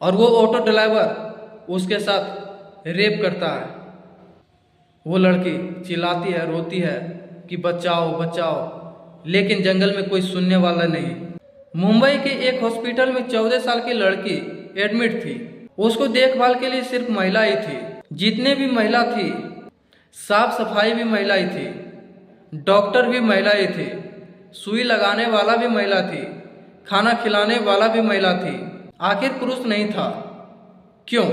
और वो auto driver उसके साथ रेप करता है। वो लड़की चिल्लाती है, रोती है कि बचाओ बचाओ, लेकिन जंगल में कोई सुनने वाला नहीं। मुंबई के एक हॉस्पिटल में 14 साल की लड़की एडमिट थी। उसको देखभाल के लिए सिर्फ महिला ही थी। जितने भी महिला थी, साफ सफाई भी महिला ही थी, डॉक्टर भी महिला ही थे, सुई लगाने वाला भी महिला थी, खाना खिलाने वाला भी महिला थी। आखिर पुरुष नहीं था, क्यों?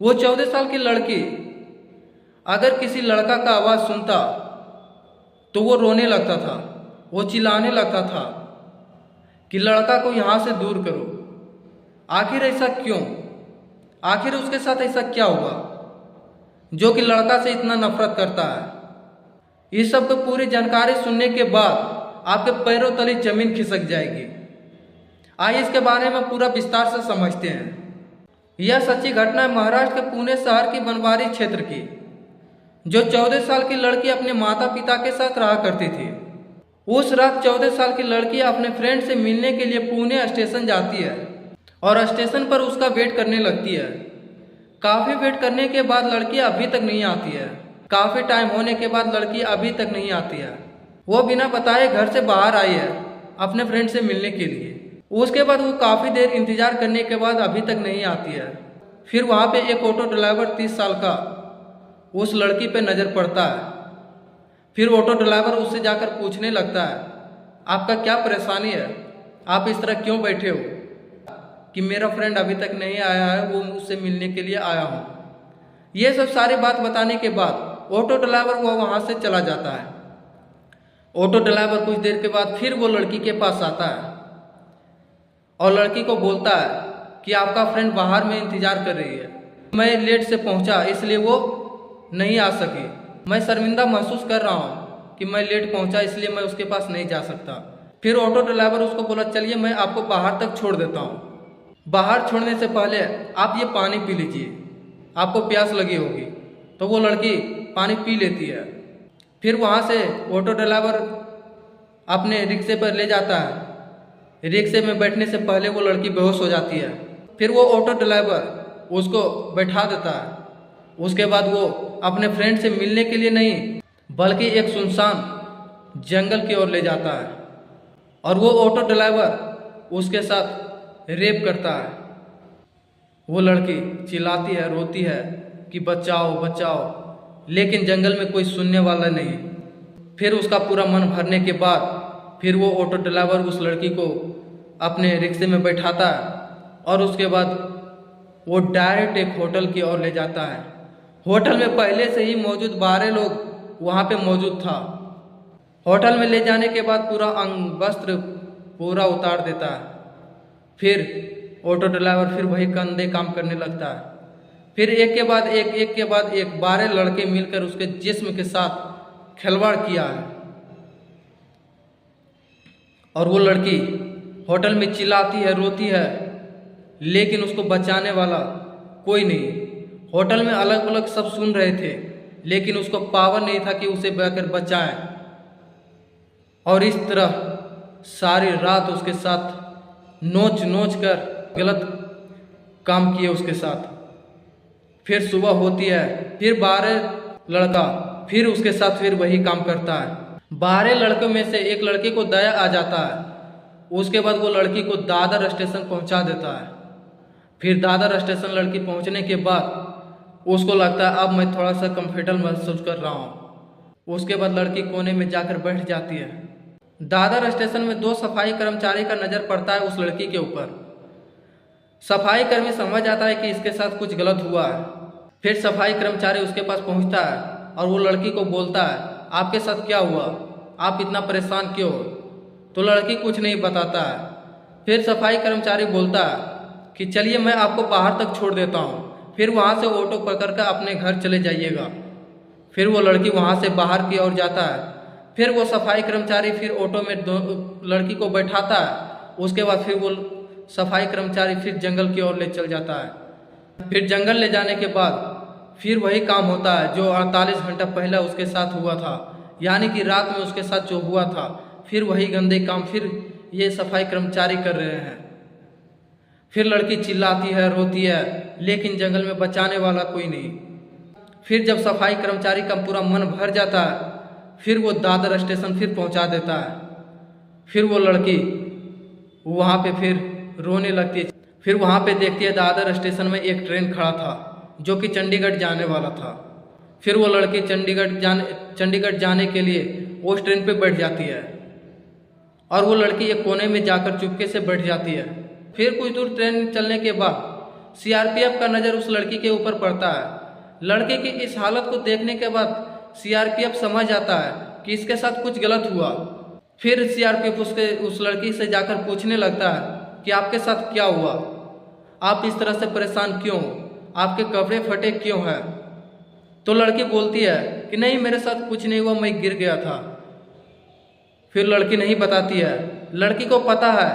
वो 14 साल की लड़की अगर किसी लड़का का आवाज़ सुनता तो वो रोने लगता था, वो चिल्लाने लगता था कि लड़का को यहाँ से दूर करो। आखिर ऐसा क्यों? आखिर उसके साथ ऐसा क्या हुआ जो कि लड़का से इतना नफरत करता है? इस सब को पूरी जानकारी सुनने के बाद आपके पैरों तले जमीन खिसक जाएगी। आइए इसके बारे में पूरा विस्तार से समझते हैं। यह सच्ची घटना है महाराष्ट्र के पुणे शहर की बनवारी क्षेत्र की, जो 14 साल की लड़की अपने माता पिता के साथ रहा करती थी। उस रात 14 साल की लड़की अपने फ्रेंड से मिलने के लिए पुणे स्टेशन जाती है और स्टेशन पर उसका वेट करने लगती है। काफ़ी वेट करने के बाद लड़की अभी तक नहीं आती है। काफ़ी टाइम होने के बाद लड़की अभी तक नहीं आती है। वो बिना बताए घर से बाहर आई है अपने फ्रेंड से मिलने के लिए। उसके बाद वो काफ़ी देर इंतज़ार करने के बाद अभी तक नहीं आती है। फिर वहाँ पे एक ऑटो ड्राइवर 30 साल का उस लड़की पे नज़र पड़ता है। फिर ऑटो ड्राइवर उससे जाकर पूछने लगता है, आपका क्या परेशानी है? आप इस तरह क्यों बैठे हो? कि मेरा फ्रेंड अभी तक नहीं आया है, वो मुझसे मिलने के लिए आया हूँ। ये सब सारी बात बताने के बाद ऑटो ड्राइवर वो वहाँ से चला जाता है। ऑटो ड्राइवर कुछ देर के बाद फिर वो लड़की के पास आता है और लड़की को बोलता है कि आपका फ्रेंड बाहर में इंतजार कर रही है, मैं लेट से पहुंचा इसलिए वो नहीं आ सकी। मैं शर्मिंदा महसूस कर रहा हूं कि मैं लेट पहुंचा, इसलिए मैं उसके पास नहीं जा सकता। फिर ऑटो ड्राइवर उसको बोला, चलिए मैं आपको बाहर तक छोड़ देता हूं। बाहर छोड़ने से पहले आप ये पानी पी लीजिए, आपको प्यास लगी होगी। तो वो लड़की पानी पी लेती है। फिर वहाँ से ऑटो ड्राइवर अपने रिक्शे पर ले जाता है। रिक्शे में बैठने से पहले वो लड़की बेहोश हो जाती है। फिर वो ऑटो ड्राइवर उसको बैठा देता है। उसके बाद वो अपने फ्रेंड से मिलने के लिए नहीं बल्कि एक सुनसान जंगल की ओर ले जाता है और वो ऑटो ड्राइवर उसके साथ रेप करता है। वो लड़की चिल्लाती है, रोती है कि बचाओ बचाओ, लेकिन जंगल में कोई सुनने वाला नहीं। फिर उसका पूरा मन भरने के बाद फिर वो ऑटो ड्राइवर उस लड़की को अपने रिक्शे में बैठाता है और उसके बाद वो डायरेक्ट एक होटल की ओर ले जाता है। होटल में पहले से ही मौजूद 12 लोग वहाँ पे मौजूद था। होटल में ले जाने के बाद पूरा अंग वस्त्र पूरा उतार देता है। फिर ऑटो ड्राइवर फिर वही गंदे काम करने लगता है। फिर एक के बाद एक 12 लड़के मिलकर उसके जिस्म के साथ खिलवाड़ किया है और वो लड़की होटल में चिल्लाती है, रोती है, लेकिन उसको बचाने वाला कोई नहीं। होटल में अलग अलग सब सुन रहे थे, लेकिन उसको पावर नहीं था कि उसे बचाकर बचाए। और इस तरह सारी रात उसके साथ नोच नोच कर गलत काम किए उसके साथ। फिर सुबह होती है, फिर 12 लड़का फिर उसके साथ फिर वही काम करता है। 12 लड़कों में से एक लड़के को दया आ जाता है। उसके बाद वो लड़की को दादर स्टेशन पहुंचा देता है। फिर दादर स्टेशन लड़की पहुंचने के बाद उसको लगता है अब मैं थोड़ा सा कंफर्टेबल महसूस कर रहा हूँ। उसके बाद लड़की कोने में जाकर बैठ जाती है। दादर स्टेशन में 2 सफाई कर्मचारी का नज़र पड़ता है उस लड़की के ऊपर। सफाई कर्मी समझ आता है कि इसके साथ कुछ गलत हुआ है। फिर सफाई कर्मचारी उसके पास पहुंचता है और वो लड़की को बोलता है, आपके साथ क्या हुआ? आप इतना परेशान क्यों हो? तो लड़की कुछ नहीं बताता है। फिर सफाई कर्मचारी बोलता है कि चलिए मैं आपको बाहर तक छोड़ देता हूँ, फिर वहाँ से ऑटो पकड़ कर अपने घर चले जाइएगा। फिर वो लड़की वहाँ से बाहर की ओर जाता है। फिर वो सफाई कर्मचारी फिर ऑटो में लड़की को बैठाता है। उसके बाद फिर वो सफाई कर्मचारी फिर जंगल की ओर ले चल जाता है। फिर जंगल ले जाने के बाद फिर वही काम होता है जो 48 घंटा पहले उसके साथ हुआ था, यानी कि रात में उसके साथ जो हुआ था, फिर वही गंदे काम फिर ये सफाई कर्मचारी कर रहे हैं। फिर लड़की चिल्लाती है, रोती है, लेकिन जंगल में बचाने वाला कोई नहीं। फिर जब सफाई कर्मचारी का पूरा मन भर जाता है, फिर वो दादर स्टेशन फिर पहुंचा देता है। फिर वो लड़की वहाँ पे फिर रोने लगती है। फिर वहाँ पे देखती है दादर स्टेशन में एक ट्रेन खड़ा था जो कि चंडीगढ़ जाने वाला था। फिर वो लड़की चंडीगढ़ जाने के लिए उस ट्रेन पे बैठ जाती है और वो लड़की एक कोने में जाकर चुपके से बैठ जाती है। फिर कुछ दूर ट्रेन चलने के बाद सीआरपीएफ का नज़र उस लड़की के ऊपर पड़ता है। लड़के की इस हालत को देखने के बाद सीआरपीएफ समझ जाता है कि इसके साथ कुछ गलत हुआ। फिर सीआरपीएफ उस लड़की से जाकर पूछने लगता है कि आपके साथ क्या हुआ, आप इस तरह से परेशान क्यों, आपके कपड़े फटे क्यों हैं। तो लड़की बोलती है कि नहीं, मेरे साथ कुछ नहीं हुआ, मैं गिर गया था। फिर लड़की नहीं बताती है। लड़की को पता है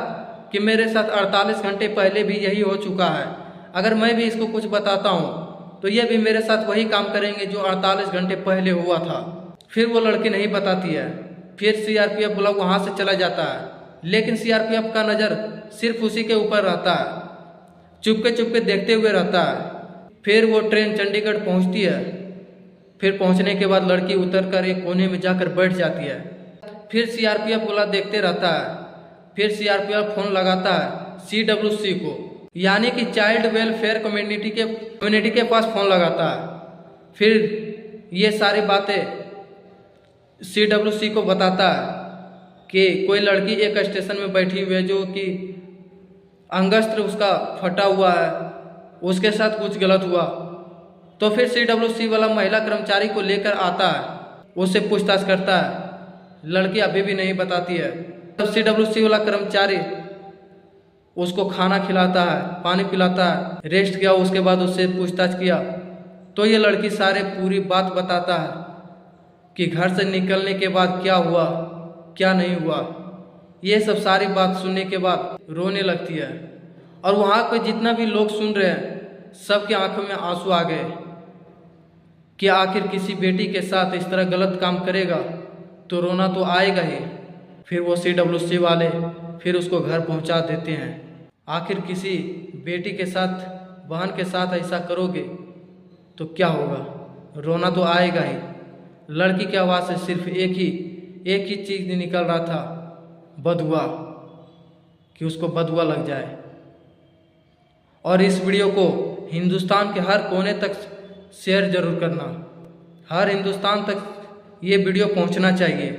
कि मेरे साथ 48 घंटे पहले भी यही हो चुका है। अगर मैं भी इसको कुछ बताता हूँ तो ये भी मेरे साथ वही काम करेंगे जो 48 घंटे पहले हुआ था। फिर वो लड़की नहीं बताती है। फिर सीआरपीएफ लोग वहाँ से चला जाता है, लेकिन सीआरपीएफ का नज़र सिर्फ उसी के ऊपर रहता है, चुपके चुपके देखते हुए रहता है। फिर वो ट्रेन चंडीगढ़ पहुँचती है। फिर पहुँचने के बाद लड़की उतरकर एक कोने में जाकर बैठ जाती है। फिर सीआरपीएफ वाला देखते रहता है। फिर सीआरपीएफ फोन लगाता है सीडब्ल्यूसी को, यानी कि चाइल्ड वेलफेयर कम्युनिटी के पास फोन लगाता है। फिर ये सारी बातें सीडब्ल्यूसी को बताता है कि कोई लड़की एक स्टेशन में बैठी हुई है जो कि अंगस्त्र उसका फटा हुआ है, उसके साथ कुछ गलत हुआ। तो फिर सीडब्ल्यूसी वाला महिला कर्मचारी को लेकर आता है, उससे पूछताछ करता है। लड़की अभी भी नहीं बताती है। तब सीडब्ल्यूसी वाला कर्मचारी उसको खाना खिलाता है, पानी पिलाता है, रेस्ट किया, उसके बाद उससे पूछताछ किया तो ये लड़की सारे पूरी बात बताता है कि घर से निकलने के बाद क्या हुआ, क्या नहीं हुआ। ये सब सारी बात सुनने के बाद रोने लगती है और वहाँ पे जितना भी लोग सुन रहे हैं सबकी आंखों में आंसू आ गए कि आखिर किसी बेटी के साथ इस तरह गलत काम करेगा तो रोना तो आएगा ही। फिर वो सीडब्ल्यूसी वाले फिर उसको घर पहुंचा देते हैं। आखिर किसी बेटी के साथ, बहन के साथ ऐसा करोगे तो क्या होगा, रोना तो आएगा ही। लड़की की आवाज़ से सिर्फ एक ही चीज़ निकल रहा था, बदुआ, कि उसको बदुआ लग जाए। और इस वीडियो को हिंदुस्तान के हर कोने तक शेयर जरूर करना, हर हिंदुस्तान तक ये वीडियो पहुंचना चाहिए।